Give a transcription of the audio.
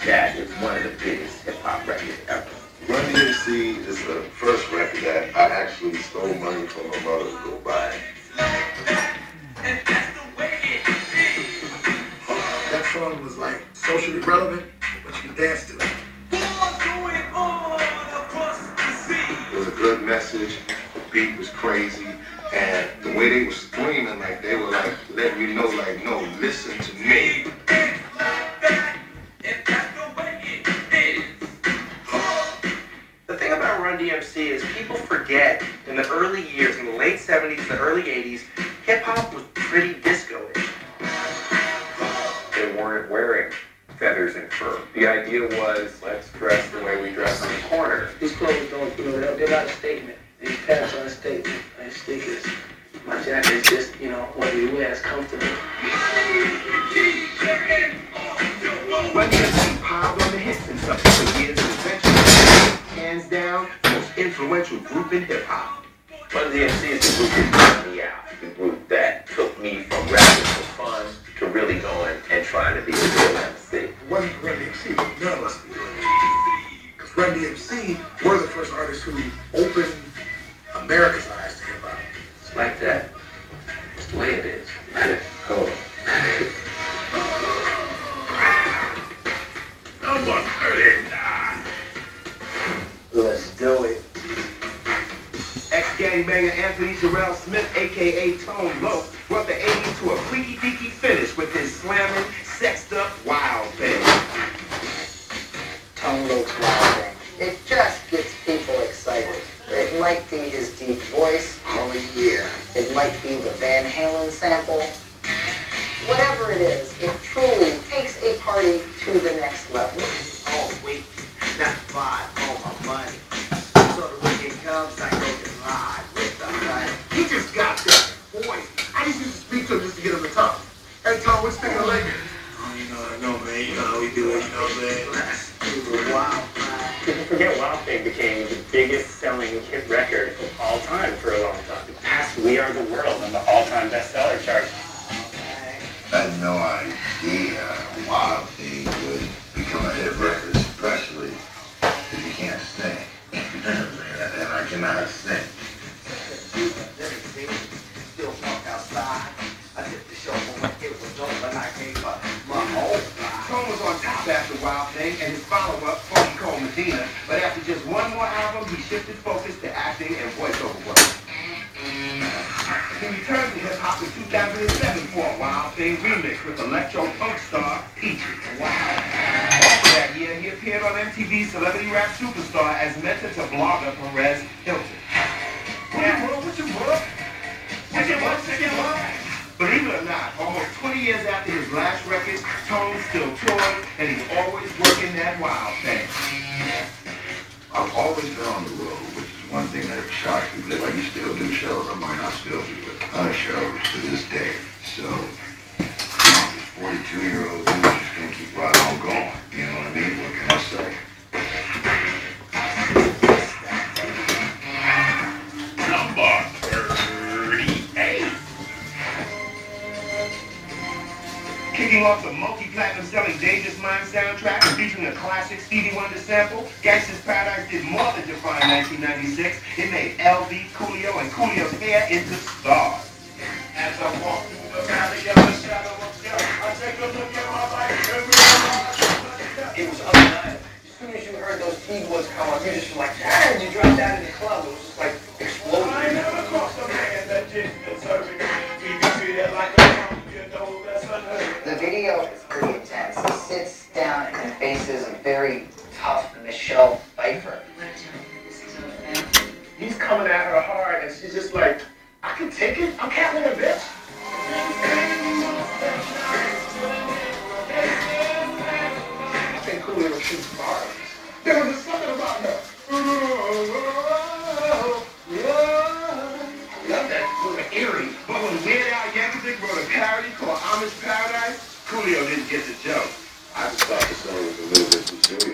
that it's one of the biggest hip-hop records ever. Run DMC is the first record that I actually stole money from my mother to go buy. That song was like socially relevant, but you can dance to it. It was a good message, the beat was crazy, and the way they were screaming, like they were like letting you know, like, no, listen to me. The thing about Run DMC is people forget in the early years, in the late 70s, the early 80s, hip-hop was pretty disco-ish. They weren't wearing feathers and fur. The idea was, let's dress the way we dress on the corner. These clothes don't, they're not a statement. These pants are a statement. My sneakers, my jacket is just, what we wear is comfortable. Run DMC piled on the hits in subsequent years and eventually, hands down, the most influential group in hip-hop. Run DMC is the group that brought me out. The group that took me from rapping for fun to really going and trying to be a real MC. It wasn't Run DMC, but none of us would do it. Because Run DMC were the first artists who opened America's eyes to hip-hop. It's like that. It's the way it is. Cool. Number 39. Let's do it. Ex-Gaddy banger Anthony Terrell Smith, a.k.a. Tone Loc, brought the 80s to a freaky-deaky finish with his slamming, sexed-up wild thing. Tone Loc's Wild Thing. It just gets people excited. It might be his deep voice. Oh yeah. It might be the Van Halen sample. Whatever it is, it truly takes a party to the next level. Oh wait, not buy all my money. So the weekend comes, I go to live with the money. He just got that voice. I used to speak to him just to get him to talk. Hey Tom, what's thinking of Lakers? Oh, I know, man. You know how we do it, what I'm saying? It was wild, man. People forget Wild Thing became the biggest selling hit record of all time for a long time. It passed We Are the World on the all-time bestseller chart. I had no idea Wild Thing would become a hit record, especially if you can't sing. And I cannot sing. Still walk outside. I did the show when it was over and I gave up my whole life. Tone was on top after Wild Thing and his follow-up, Funky Cold Medina, but after just one more album, he shifted focus to acting and voiceover work. He returned to hip-hop in 2007 for a Wild Thing remix with electro-punk star Peaches. Wow. Also that year, he appeared on MTV's Celebrity Rap Superstar as mentor to blogger Perez Hilton. Believe it or not, almost 20 years after his last record, Tone still touring, and he's always working that Wild Thing. I've always been on the road, which is one thing that shocks people. They're like, you still do shows? I'm like, I still do a ton of shows to this day. So, this 42-year-old dude just gonna keep right on going. You know what I mean? What can I say? Number 38. Kicking off the multi-platinum selling Dangerous Mind soundtrack featuring a classic Stevie Wonder sample, Gangsta's Paradise did more than define 1996. It made LV, Coolio, and Coolio's hair into stars. As I walk through the valley of the shadow of death, I take a look at my life every day. It was undeniable. As soon as you heard those keyboards come on, you just were like, damn, you dropped out in the club. It was just like exploding. I never crossed a man that didn't deserve it. We can see it like a drum, you know that's unheard of. The video is pretty intense. He sits down and faces a very tough Michelle Pfeiffer. He's coming at her hard, and she's just like, I can take it. I'm Catwoman, bitch. I think Coolio was shooting bars. There was just something about her. Love that sort of eerie. But when Weird Al Yankovic wrote a parody called Amish Paradise, Coolio didn't get the joke. I just thought the song was a little bit too serious.